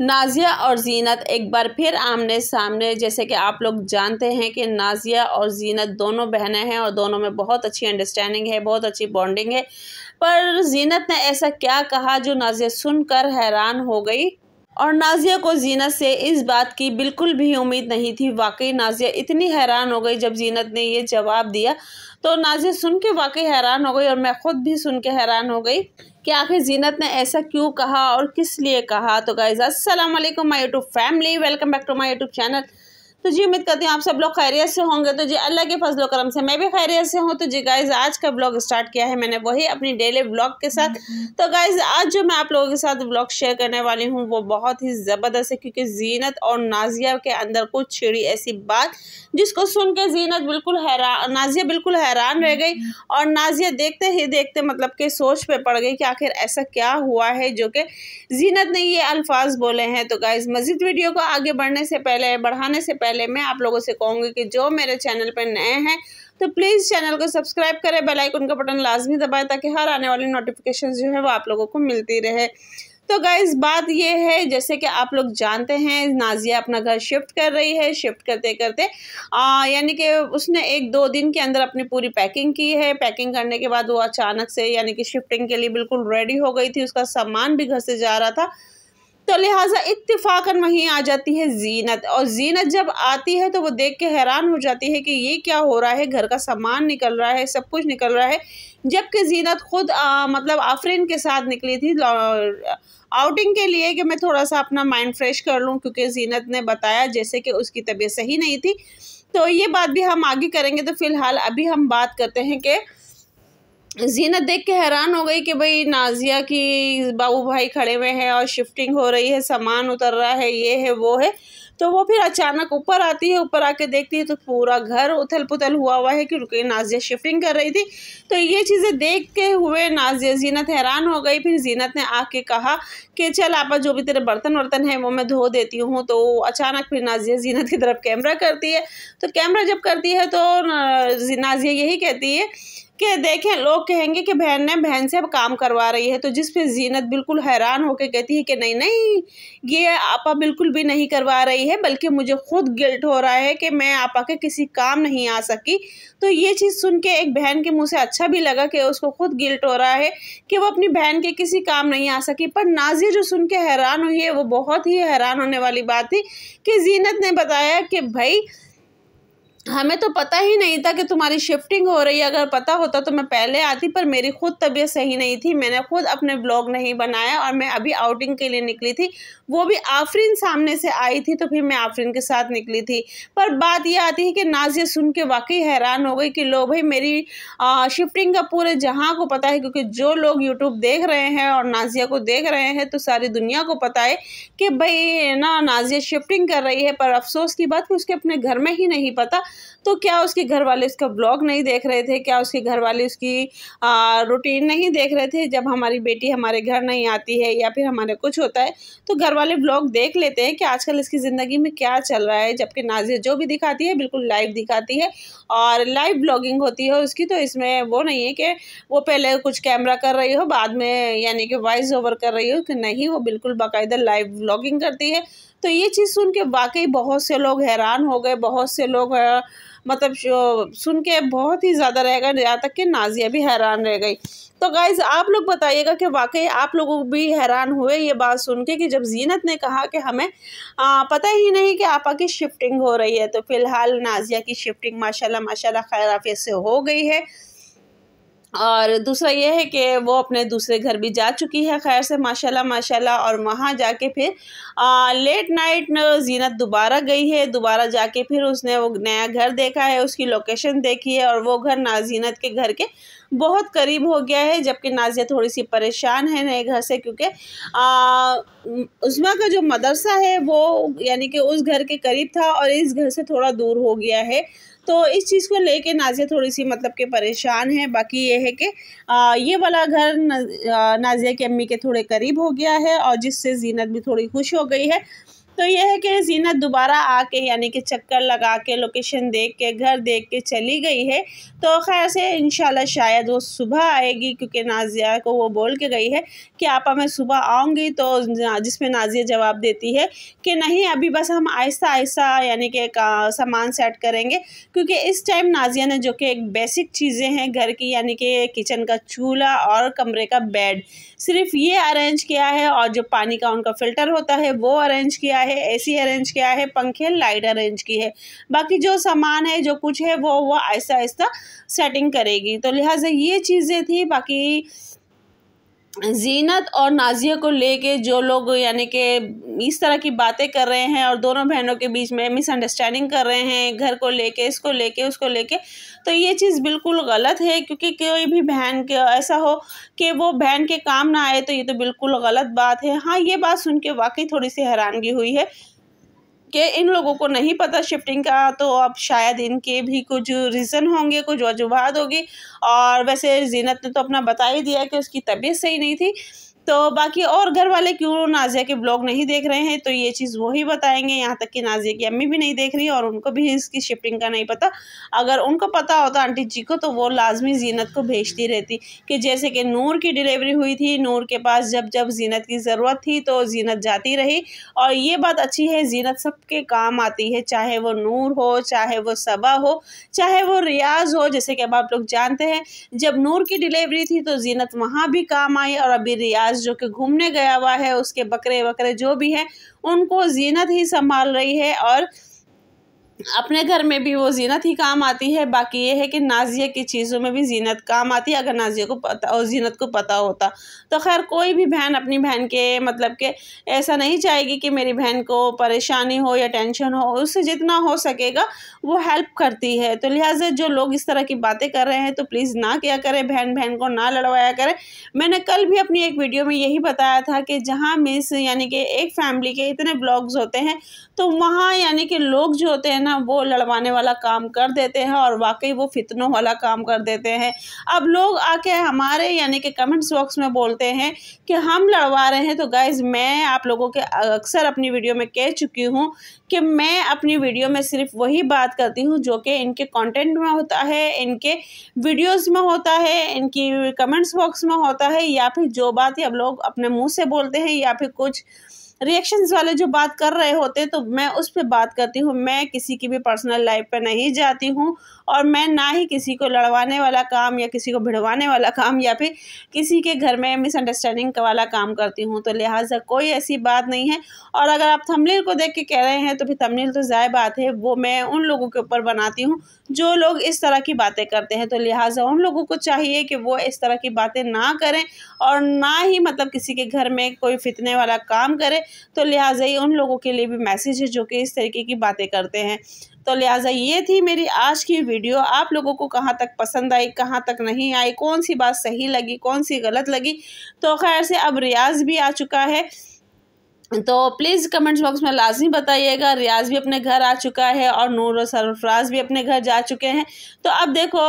नाज़िया और ज़ीनत एक बार फिर आमने सामने। जैसे कि आप लोग जानते हैं कि नाज़िया और ज़ीनत दोनों बहनें हैं और दोनों में बहुत अच्छी अंडरस्टैंडिंग है, बहुत अच्छी बॉन्डिंग है। पर ज़ीनत ने ऐसा क्या कहा जो नाज़िया सुनकर हैरान हो गई और नाज़िया को ज़ीनत से इस बात की बिल्कुल भी उम्मीद नहीं थी। वाकई नाज़िया इतनी हैरान हो गई जब ज़ीनत ने ये जवाब दिया, तो नाज़िया सुन के वाकई हैरान हो गई और मैं ख़ुद भी सुन के हैरान हो गई कि आखिर ज़ीनत ने ऐसा क्यों कहा और किस लिए कहा। तो गाइज़ अस्सलाम वालेकुम my YouTube family, welcome back to my YouTube channel. तो जी उम्मीद करती हूँ आप सब लोग खैरियत से होंगे। तो जी अल्लाह के फजल करम से मैं भी खैरियत से हूँ। तो जी गाइज़ आज का ब्लॉग स्टार्ट किया है मैंने वही अपनी डेली ब्लॉग के साथ। तो गाइज़ आज जो मैं आप लोगों के साथ ब्लॉग शेयर करने वाली हूँ वो बहुत ही ज़बरदस्त है, क्योंकि ज़ीनत और नाज़िया के अंदर कुछ छिड़ी ऐसी बात जिसको सुन के नाज़िया बिल्कुल हैरान रह गई और नाज़िया देखते ही देखते मतलब कि सोच पे पड़ गई कि आखिर ऐसा क्या हुआ है जो कि ज़ीनत ने ये अल्फाज बोले हैं। तो गाइज़ मज़ीद वीडियो को आगे बढ़ाने से पहले मैं आप लोगों से कहूँगी कि जो मेरे चैनल पर नए हैं तो प्लीज़ चैनल को सब्सक्राइब करें, बेल आइकन का बटन लाजमी दबाएं ताकि हर आने वाली नोटिफिकेशन जो है वो आप लोगों को मिलती रहे। तो गाइज़ बात ये है, जैसे कि आप लोग जानते हैं नाज़िया अपना घर शिफ्ट कर रही है। शिफ्ट करते करते यानी कि उसने 1-2 दिन के अंदर अपनी पूरी पैकिंग की है। पैकिंग करने के बाद वो अचानक से यानी कि शिफ्टिंग के लिए बिल्कुल रेडी हो गई थी। उसका सामान भी घर से जा रहा था, तो लिहाजा इत्तेफाकन वहीं आ जाती है ज़ीनत। और ज़ीनत जब आती है तो वो देख के हैरान हो जाती है कि ये क्या हो रहा है, घर का सामान निकल रहा है, सब कुछ निकल रहा है। जबकि ज़ीनत खुद मतलब आफरीन के साथ निकली थी आउटिंग के लिए कि मैं थोड़ा सा अपना माइंड फ्रेश कर लूँ, क्योंकि ज़ीनत ने बताया जैसे कि उसकी तबीयत सही नहीं थी। तो ये बात भी हम आगे करेंगे। तो फ़िलहाल अभी हम बात करते हैं कि ज़ीनत देख के हैरान हो गई कि भाई नाज़िया की बाबू भाई खड़े हुए हैं और शिफ्टिंग हो रही है, सामान उतर रहा है, ये है वो है। तो वो फिर अचानक ऊपर आती है, ऊपर आके देखती है तो पूरा घर उथल पुथल हुआ है, क्योंकि नाज़िया शिफ्टिंग कर रही थी। तो ये चीज़ें देख के हुए ज़ीनत हैरान हो गई। फिर ज़ीनत ने आके कहा कि चल आपा जो भी तेरे बर्तन वर्तन है वो मैं धो देती हूँ। तो अचानक फिर नाज़िया ज़ीनत की तरफ कैमरा करती है। तो कैमरा जब करती है तो नाज़िया यही कहती है कि देखें लोग कहेंगे कि बहन से अब काम करवा रही है। तो जिस पे ज़ीनत बिल्कुल हैरान होकर कहती है कि नहीं नहीं, ये आपा बिल्कुल भी नहीं करवा रही है, बल्कि मुझे खुद गिल्ट हो रहा है कि मैं आपा के किसी काम नहीं आ सकी। तो ये चीज़ सुन के एक बहन के मुंह से अच्छा भी लगा कि उसको खुद गिल्ट हो रहा है कि वो अपनी बहन के किसी काम नहीं आ सकी। पर नाज़िया जो सुन के हैरान हुई है वो बहुत ही हैरान होने वाली बात थी कि ज़ीनत ने बताया कि भाई हमें तो पता ही नहीं था कि तुम्हारी शिफ्टिंग हो रही है। अगर पता होता तो मैं पहले आती, पर मेरी खुद तबीयत सही नहीं थी, मैंने खुद अपने ब्लॉग नहीं बनाया और मैं अभी आउटिंग के लिए निकली थी, वो भी आफरीन सामने से आई थी तो फिर मैं आफरीन के साथ निकली थी। पर बात ये आती है कि नाज़िया सुन के वाकई हैरान हो गई कि लो भाई मेरी शिफ्टिंग का पूरे जहाँ को पता है, क्योंकि जो लोग यूट्यूब देख रहे हैं और नाज़िया को देख रहे हैं तो सारी दुनिया को पता है कि भाई ना नाज़िया शिफ्टिंग कर रही है। पर अफसोस की बात कि उसके अपने घर में ही नहीं पता। तो क्या उसके घर वाले उसका ब्लॉग नहीं देख रहे थे, क्या उसके घर वाले उसकी रूटीन नहीं देख रहे थे। जब हमारी बेटी हमारे घर नहीं आती है या फिर हमारे कुछ होता है तो घर वाले ब्लॉग देख लेते हैं कि आजकल इसकी ज़िंदगी में क्या चल रहा है। जबकि नाज़िया जो भी दिखाती है बिल्कुल लाइव दिखाती है और लाइव ब्लॉगिंग होती है उसकी। तो इसमें वो नहीं है कि वो पहले कुछ कैमरा कर रही हो बाद में यानी कि वॉइस ओवर कर रही हो, कि नहीं, वो बिल्कुल बाकायदा लाइव ब्लॉगिंग करती है। तो ये चीज़ सुन के वाकई बहुत से लोग हैरान हो गए, बहुत से लोग मतलब सुन के बहुत ही ज़्यादा रह गए, यहाँ तक कि नाज़िया भी हैरान रह गई। तो गाइज़ आप लोग बताइएगा कि वाकई आप लोग भी हैरान हुए ये बात सुन के कि जब ज़ीनत ने कहा कि हमें पता ही नहीं कि आपा की शिफ्टिंग हो रही है। तो फ़िलहाल नाज़िया की शिफ्टिंग माशाल्लाह खैर आफियत से हो गई है। और दूसरा ये है कि वो अपने दूसरे घर भी जा चुकी है खैर से माशाल्लाह। और वहाँ जाके फिर लेट नाइट ज़ीनत दोबारा गई है। दोबारा जाके फिर उसने वो नया घर देखा है, उसकी लोकेशन देखी है और वो घर ज़ीनत के घर के बहुत करीब हो गया है। जबकि नाज़िया थोड़ी सी परेशान है नए घर से, क्योंकि उस्मा का जो मदरसा है वो यानी कि उस घर के करीब था और इस घर से थोड़ा दूर हो गया है। तो इस चीज़ को लेके नाज़िया थोड़ी सी मतलब कि परेशान है। बाकी ये है कि ये वाला घर नाज़िया की अम्मी के थोड़े करीब हो गया है और जिससे ज़ीनत भी थोड़ी खुश हो गई है। तो यह है कि ज़ीनत दोबारा आके यानी कि चक्कर लगा के लोकेशन देख के घर देख के चली गई है। तो खैर से इंशाल्लाह शायद वो सुबह आएगी, क्योंकि नाज़िया को वो बोल के गई है कि आपा मैं सुबह आऊँगी। तो जिसमें नाज़िया जवाब देती है कि नहीं, अभी बस हम आहिस्ता आहिस्ता यानी कि सामान सेट करेंगे, क्योंकि इस टाइम नाज़िया ने जो कि एक बेसिक चीज़ें हैं घर की यानी कि किचन का चूल्हा और कमरे का बेड, सिर्फ ये अरेंज किया है, और जो पानी का उनका फ़िल्टर होता है वो अरेंज किया है, एसी अरेंज किया है, पंखे लाइट अरेंज की है। बाकी जो सामान है जो कुछ है वो आहिस्ता आहिस्ता सेटिंग करेगी। तो लिहाजा ये चीज़ें थी। बाकी ज़ीनत और नाज़िया को लेके जो लोग यानी कि इस तरह की बातें कर रहे हैं और दोनों बहनों के बीच में मिसअंडरस्टैंडिंग कर रहे हैं, घर को लेके, इसको लेके, उसको लेके, तो ये चीज़ बिल्कुल गलत है। क्योंकि कोई भी बहन के ऐसा हो कि वो बहन के काम ना आए, तो ये तो बिल्कुल गलत बात है। हाँ, ये बात सुन के वाकई थोड़ी सी हैरानगी हुई है कि इन लोगों को नहीं पता शिफ्टिंग का, तो अब शायद इनके भी कुछ रीज़न होंगे, कुछ वजूहात होगी। और वैसे ज़ीनत ने तो अपना बता ही दिया कि उसकी तबीयत सही नहीं थी। तो बाकी और घर वाले क्यों नाज़िया के ब्लॉग नहीं देख रहे हैं, तो ये चीज़ वही बताएंगे। यहाँ तक कि नाज़िया की अम्मी भी नहीं देख रही और उनको भी इसकी शिफ्टिंग का नहीं पता। अगर उनको पता होता आंटी जी को, तो वो लाजमी ज़ीनत को भेजती रहती। कि जैसे कि नूर की डिलीवरी हुई थी, नूर के पास जब जब ज़ीनत की ज़रूरत थी तो ज़ीनत जाती रही। और ये बात अच्छी है, ज़ीनत सबके काम आती है, चाहे वो नूर हो, चाहे वो सबा हो, चाहे वो रियाज़ हो। जैसे कि अब आप लोग जानते हैं, जब नूर की डिलीवरी थी तो ज़ीनत वहाँ भी काम आई, और अभी रियाज़ जो कि घूमने गया हुआ है, उसके बकरे वकरे जो भी हैं उनको ज़ीनत ही संभाल रही है, और अपने घर में भी वो ज़ीनत ही काम आती है। बाकी ये है कि नाज़िया की चीज़ों में भी ज़ीनत काम आती है, अगर नाज़िया को पता और ज़ीनत को पता होता। तो खैर कोई भी बहन अपनी बहन के मतलब के ऐसा नहीं चाहेगी कि मेरी बहन को परेशानी हो या टेंशन हो, उससे जितना हो सकेगा वो हेल्प करती है। तो लिहाजा जो लोग इस तरह की बातें कर रहे हैं तो प्लीज़ ना किया करें, बहन बहन को ना लड़वाया करें। मैंने कल भी अपनी एक वीडियो में यही बताया था कि जहाँ मिस यानी कि एक फैमिली के इतने ब्लॉग्स होते हैं, तो वहाँ यानी कि लोग जो होते हैं ना, वो लड़वाने वाला काम कर देते हैं, और वाकई वो फितनों वाला काम कर देते हैं। अब लोग आके हमारे यानी कि कमेंट्स बॉक्स में बोलते हैं कि हम लड़वा रहे हैं। तो गाइज़, मैं आप लोगों के अक्सर अपनी वीडियो में कह चुकी हूँ कि मैं अपनी वीडियो में सिर्फ वही बात करती हूँ जो कि इनके कंटेंट में होता है, इनके वीडियोस में होता है, इनकी कमेंट्स बॉक्स में होता है, या फिर जो बात अब लोग अपने मुंह से बोलते हैं, या फिर कुछ रिएक्शंस वाले जो बात कर रहे होते हैं, तो मैं उस पे बात करती हूँ। मैं किसी की भी पर्सनल लाइफ पे नहीं जाती हूँ, और मैं ना ही किसी को लड़वाने वाला काम या किसी को भिड़वाने वाला काम या फिर किसी के घर में मिसअंडरस्टैंडिंग वाला काम करती हूँ। तो लिहाजा कोई ऐसी बात नहीं है। और अगर आप थंबनेल को देख के कह रहे हैं, तो फिर थंबनेल तो ज़ाहिर बात है वो मैं उन लोगों के ऊपर बनाती हूँ जो लोग इस तरह की बातें करते हैं। तो लिहाजा उन लोगों को चाहिए कि वो इस तरह की बातें ना करें, और ना ही मतलब किसी के घर में कोई फितने वाला काम करे। तो लिहाजा ये उन लोगों के लिए भी मैसेज है जो कि इस तरीके की बातें करते हैं। तो लिहाजा ये थी मेरी आज की वीडियो। आप लोगों को कहाँ तक पसंद आई, कहाँ तक नहीं आई, कौन सी बात सही लगी, कौन सी गलत लगी। तो खैर से अब रियाज़ भी आ चुका है, तो प्लीज़ कमेंट्स बॉक्स में लाजमी बताइएगा। रियाज़ भी अपने घर आ चुका है, और नूर और सरफराज भी अपने घर जा चुके हैं। तो अब देखो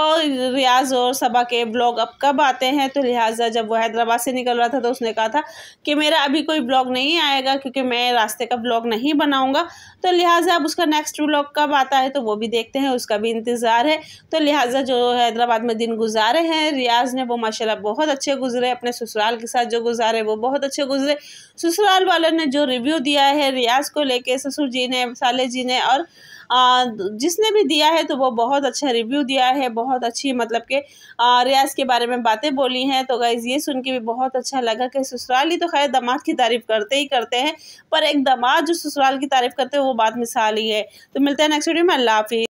रियाज़ और सबा के ब्लॉग अब कब आते हैं। तो लिहाजा जब वो हैदराबाद से निकल रहा था तो उसने कहा था कि मेरा अभी कोई ब्लॉग नहीं आएगा, क्योंकि मैं रास्ते का ब्लॉग नहीं बनाऊँगा। तो लिहाजा अब उसका नेक्स्ट ब्लॉग कब आता है तो वो भी देखते हैं, उसका भी इंतज़ार है। तो लिहाजा जो हैदराबाद में दिन गुजारे हैं रियाज़ ने, वो माशाल्लाह बहुत अच्छे गुजरे। अपने ससुराल के साथ जो गुजारे वो बहुत अच्छे गुजरे। ससुराल वालों ने जो रिव्यू दिया है रियाज़ को लेके, ससुर जी ने, साले जी ने, और जिसने भी दिया है, तो वो बहुत अच्छा रिव्यू दिया है, बहुत अच्छी मतलब कि रियाज़ के बारे में बातें बोली हैं। तो गाइज़ ये सुन के भी बहुत अच्छा लगा कि ससुराली तो खैर दामाद की तारीफ़ करते ही करते हैं, पर एक दामाद जो ससुराल की तारीफ़ करते हैं वो बात मिसाल ही है। तो मिलते हैं नेक्स्ट वीडियो में। अल्लाह हाफ़िज़।